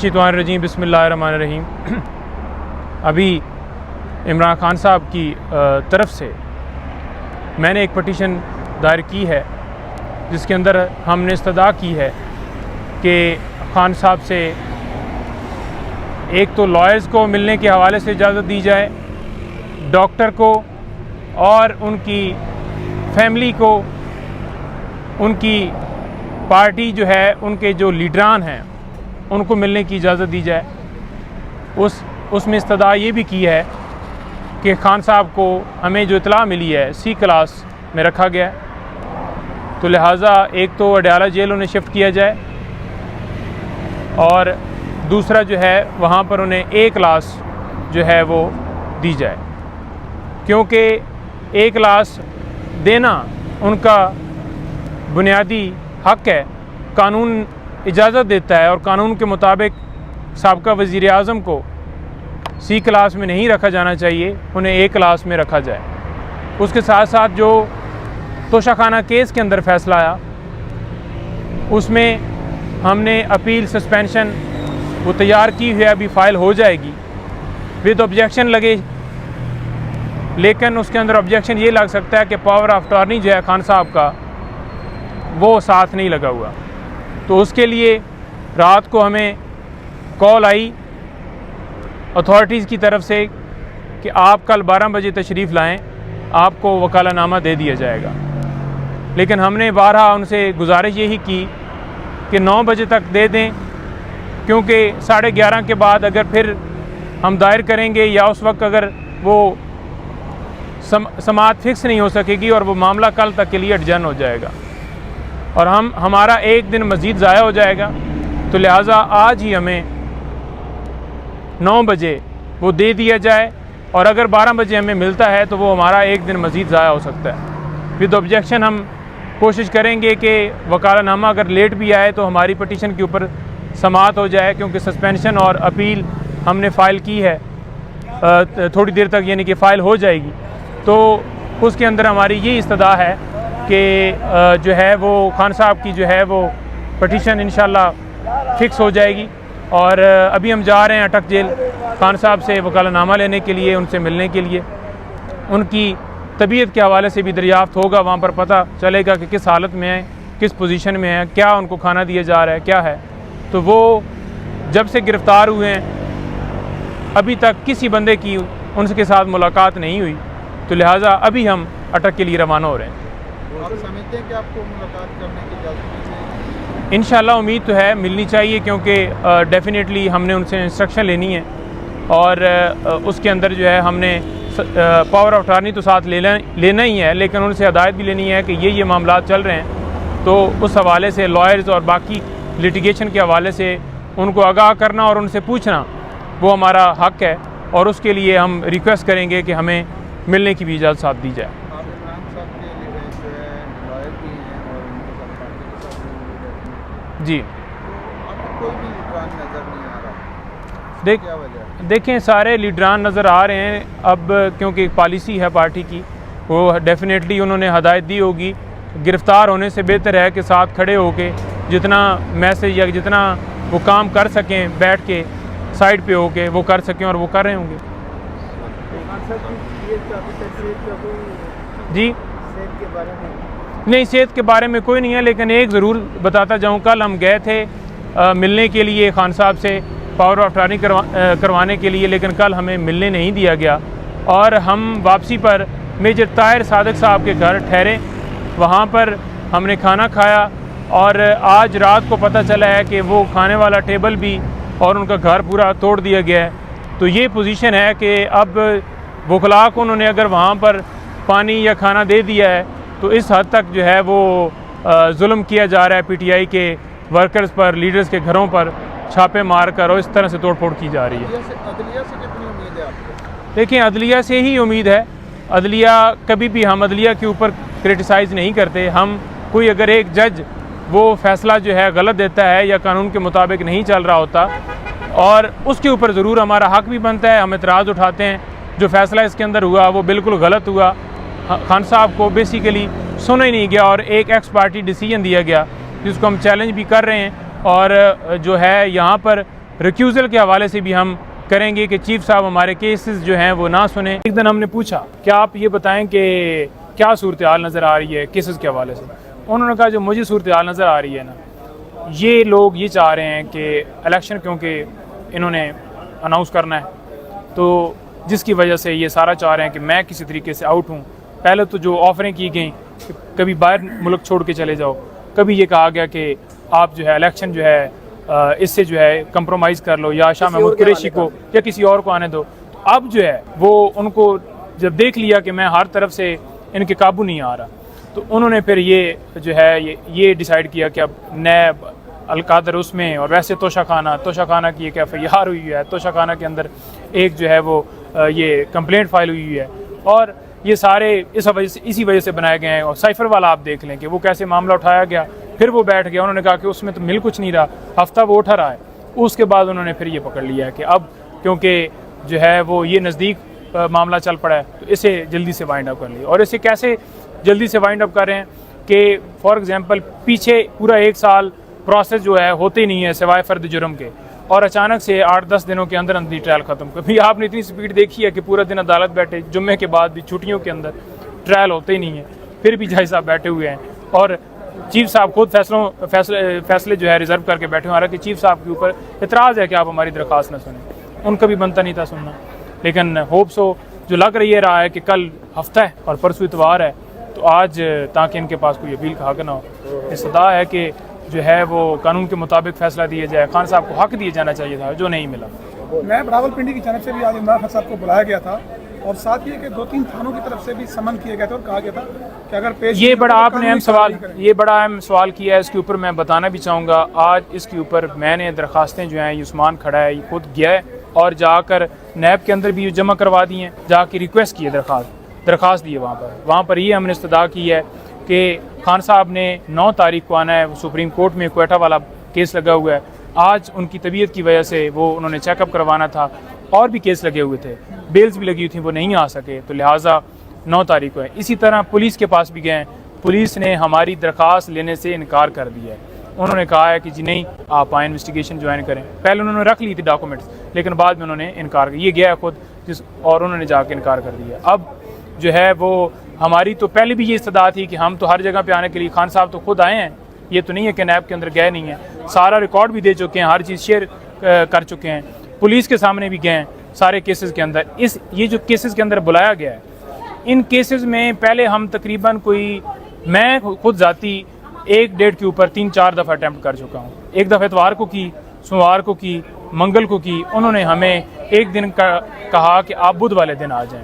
मिनश्शैतानिर्रजीम बिस्मिल्लाहिर्रहमानिर्रहीम। अभी इमरान खान साहब की तरफ से मैंने एक पटिशन दायर की है जिसके अंदर हमने इस्तदा की है कि खान साहब से एक तो लॉयर्स को मिलने के हवाले से इजाज़त दी जाए, डॉक्टर को और उनकी फैमिली को, उनकी पार्टी जो है, उनके जो लीडरान हैं उनको मिलने की इजाज़त दी जाए। उसमें इस्तदा ये भी की है कि खान साहब को हमें जो इतला मिली है सी क्लास में रखा गया है, तो लिहाजा एक तो अडयाला जेल उन्हें शिफ्ट किया जाए और दूसरा जो है वहाँ पर उन्हें ए क्लास जो है वो दी जाए, क्योंकि ए क्लास देना उनका बुनियादी हक़ है। कानून इजाज़त देता है और कानून के मुताबिक साबका वज़ीर आज़म को सी क्लास में नहीं रखा जाना चाहिए, उन्हें ए क्लास में रखा जाए। उसके साथ साथ जो तोशाखाना केस के अंदर फ़ैसला आया उसमें हमने अपील सस्पेंशन वो तैयार की हुई है, अभी फ़ाइल हो जाएगी विद ऑब्जेक्शन लगे, लेकिन उसके अंदर ऑब्जेक्शन ये लग सकता है कि पावर ऑफ अटॉर्नी जो है खान साहब का वो साथ नहीं लगा हुआ। तो उसके लिए रात को हमें कॉल आई अथॉरिटीज़ की तरफ से कि आप कल 12 बजे तशरीफ़ लाएं, आपको वकालतनामा दे दिया जाएगा। लेकिन हमने बारहा उनसे गुजारिश यही की कि 9 बजे तक दे दें, क्योंकि 11:30 के बाद अगर फिर हम दायर करेंगे या उस वक्त अगर वो समाअत फिक्स नहीं हो सकेगी और वो मामला कल तक के लिए एडजर्न हो जाएगा और हमारा एक दिन मज़ीद ज़ाया हो जाएगा। तो लिहाजा आज ही हमें 9 बजे वो दे दिया जाए और अगर 12 बजे हमें मिलता है तो वो हमारा एक दिन मज़ीद ज़ाया हो सकता है। विद ऑब्जेक्शन हम कोशिश करेंगे कि वकालतनामा अगर लेट भी आए तो हमारी पटिशन के ऊपर समाअत हो जाए, क्योंकि सस्पेंशन और अपील हमने फ़ाइल की है थोड़ी देर तक, यानी कि फ़ाइल हो जाएगी। तो उसके अंदर हमारी ये इस्तदा है कि जो है वो खान साहब की जो है वो पटिशन इंशाल्लाह फ़िक्स हो जाएगी। और अभी हम जा रहे हैं अटक जेल खान साहब से वकालतनामा लेने के लिए, उनसे मिलने के लिए। उनकी तबीयत के हवाले से भी दरियाफ़्त होगा, वहाँ पर पता चलेगा कि किस हालत में है, किस पोजीशन में है, क्या उनको खाना दिया जा रहा है, क्या है। तो वो जब से गिरफ़्तार हुए हैं अभी तक किसी बंदे की उनके साथ मुलाकात नहीं हुई, तो लिहाजा अभी हम अटक के लिए रवाना हो रहे हैं। आप समझते हैं कि आपको मुलाकात करने की इजाज़त मिल जाएगी? इंशाल्लाह उम्मीद तो है मिलनी चाहिए, क्योंकि डेफिनेटली हमने उनसे इंस्ट्रक्शन लेनी है और उसके अंदर जो है हमने पावर ऑफ अटॉर्नी तो साथ लेना ही है, लेकिन उनसे हदायत भी लेनी है कि ये मामला चल रहे हैं। तो उस हवाले से लॉयर्स और बाकी लिटिगेशन के हवाले से उनको आगाह करना और उनसे पूछना वो हमारा हक़ है, और उसके लिए हम रिक्वेस्ट करेंगे कि हमें मिलने की भी इजाज़त साथ दी जाए। आप इमरान साहब के लिए जो है लॉयर भी हैं और उनके साथ पार्टी के साथ भी जी, आपको कोई भी लीडरान नज़र नहीं आ रहा, क्या वजह? देखें सारे लीडरान नज़र आ रहे हैं अब, क्योंकि एक पॉलिसी है पार्टी की, वो डेफिनेटली उन्होंने हदायत दी होगी। गिरफ़्तार होने से बेहतर है कि साथ खड़े होके जितना मैसेज या जितना वो काम कर सकें बैठ के साइड पे होके वो कर सकें, और वो कर रहे होंगे। जी नहीं, सेहत के बारे में कोई नहीं है, लेकिन एक ज़रूर बताता जाऊँ, कल हम गए थे मिलने के लिए खान साहब से पावर ऑफ अटॉर्नी करवाने के लिए, लेकिन कल हमें मिलने नहीं दिया गया और हम वापसी पर मेजर ताहिर सादिक साहब के घर ठहरे, वहाँ पर हमने खाना खाया और आज रात को पता चला है कि वो खाने वाला टेबल भी और उनका घर पूरा तोड़ दिया गया है। तो ये पोजीशन है कि अब वकला को उन्होंने अगर वहाँ पर पानी या खाना दे दिया है तो इस हद तक जो है वो जुल्म किया जा रहा है पीटीआई के वर्कर्स पर, लीडर्स के घरों पर छापे मार कर, और इस तरह से तोड़ फोड़ की जा रही है। अदलिया से कितनी उम्मीद है आपको? देखिए अदलिया से ही उम्मीद है। अदलिया कभी भी, हम अदलिया के ऊपर क्रिटिसाइज़ नहीं करते। हम कोई अगर एक जज वो फ़ैसला जो है गलत देता है या कानून के मुताबिक नहीं चल रहा होता, और उसके ऊपर ज़रूर हमारा हक़ भी बनता है, हम एतराज़ उठाते हैं। जो फ़ैसला इसके अंदर हुआ वो बिल्कुल गलत हुआ। खान साहब को बेसिकली सुना ही नहीं गया और एक एक्स पार्टी डिसीजन दिया गया जिसको हम चैलेंज भी कर रहे हैं। और जो है यहाँ पर रिक्यूज़ल के हवाले से भी हम करेंगे कि चीफ साहब हमारे केसेस जो हैं वो ना सुने। एक दिन हमने पूछा कि आप ये बताएं कि क्या सूरत हाल नज़र आ रही है केसेस के हवाले से। उन्होंने कहा जो मुझे सूरत हाल नज़र आ रही है ना, ये लोग ये चाह रहे हैं कि इलेक्शन क्योंकि इन्होंने अनाउंस करना है, तो जिसकी वजह से ये सारा चाह रहे हैं कि मैं किसी तरीके से आउट हूँ। पहले तो जो ऑफरें की गई कि कभी बाहर मुल्क छोड़ के चले जाओ, कभी ये कहा गया कि आप जो है इलेक्शन जो है इससे जो है कंप्रोमाइज़ कर लो या शाह महमूद कुरैशी को या किसी और को आने दो। तो अब जो है वो उनको जब देख लिया कि मैं हर तरफ से इनके काबू नहीं आ रहा, तो उन्होंने फिर ये जो है ये डिसाइड किया कि अब नैब अलकादर उसमें, और वैसे तोशा खाना की एक FIR हुई है, तोशा खाना के अंदर एक जो है वो ये कंप्लेंट फाइल हुई है, और ये सारे इसी वजह से बनाए गए हैं। और साइफर वाला आप देख लें कि वो कैसे मामला उठाया गया, फिर वो बैठ गया, उन्होंने कहा कि उसमें तो मिल कुछ नहीं रहा, हफ्ता वो उठा रहा है। उसके बाद उन्होंने फिर ये पकड़ लिया है कि अब क्योंकि जो है वो ये नज़दीक मामला चल पड़ा है, तो इसे जल्दी से वाइंड अप कर लिया। और इसे कैसे जल्दी से वाइंड अप कर रहे हैं कि फॉर एग्ज़ाम्पल पीछे पूरा 1 साल प्रोसेस जो है होते नहीं है सिवाय फ़र्द जुर्म के, और अचानक से 8-10 दिनों के अंदर अंदर ट्रायल ख़त्म। कभी आपने इतनी स्पीड देखी है कि पूरा दिन अदालत बैठे, जुम्मे के बाद भी छुट्टियों के अंदर ट्रायल होते ही नहीं है, फिर भी जज साहब बैठे हुए हैं और चीफ साहब खुद फैसले जो है रिजर्व करके बैठे हुए। हालांकि चीफ साहब के ऊपर इतराज़ है कि आप हमारी दरख्वास्त न सुने, उनका भी बनता नहीं था सुनना। लेकिन होप्स हो जो लग रहा है कि कल हफ्ता है और परसों इतवार है, तो आज ताकि इनके पास कोई अपील का हक ना हो, इस्तदा है कि जो है वो कानून के मुताबिक फ़ैसला दिया जाए। खान साहब को हक दिया जाना चाहिए था जो नहीं मिला। मैं रावलपिंडी की जानब से भी आज इमरान खान साहब को बुलाया गया था, और साथ ही कि 2-3 थानों की तरफ से भी समन किए गए थे और कहा गया था कि अगर पेश ये बड़ा अहम सवाल किया है। इसके ऊपर मैं बताना भी चाहूँगा, आज इसके ऊपर मैंने दरख्वास्तें जो हैं उस्मान खड़ा है, ये खुद गया है और जाकर नैब के अंदर भी जमा करवा दी हैं, जाके रिक्वेस्ट की है, दरख्वास्त दी है वहाँ पर ये हमने इस्तदा की है कि खान साहब ने 9 तारीख को आना है। सुप्रीम कोर्ट में क्वेटा वाला केस लगा हुआ है, आज उनकी तबीयत की वजह से वो उन्होंने चेकअप करवाना था, और भी केस लगे हुए थे, बेल्स भी लगी हुई थी, वो नहीं आ सके, तो लिहाजा 9 तारीख को है। इसी तरह पुलिस के पास भी गए, पुलिस ने हमारी दरख्वास्त लेने से इनकार कर दिया है। उन्होंने कहा है कि जी नहीं, आप आए इन्वेस्टिगेशन ज्वाइन करें। पहले उन्होंने रख ली थी डॉक्यूमेंट्स, लेकिन बाद में उन्होंने इनकार किया, ये गया है खुद और उन्होंने जाके इनकार कर दिया। अब जो है वो हमारी तो पहले भी ये इस्तदा थी कि हम तो हर जगह पे आने के लिए, खान साहब तो खुद आए हैं, ये तो नहीं है कि नैब के अंदर गए नहीं हैं, सारा रिकॉर्ड भी दे चुके हैं, हर चीज़ शेयर कर चुके हैं, पुलिस के सामने भी गए हैं सारे केसेस के अंदर। ये जो केसेस के अंदर बुलाया गया है, इन केसेस में पहले हम तकरीबन मैं खुद ज़ाती 1-1.5 के ऊपर 3-4 दफ़ा अटैम्प्ट कर चुका हूँ। एक दफ़ा इतवार को की, सोमवार को की, मंगल को की। उन्होंने हमें एक दिन का कहा कि आप बुध वाले दिन आ जाएं।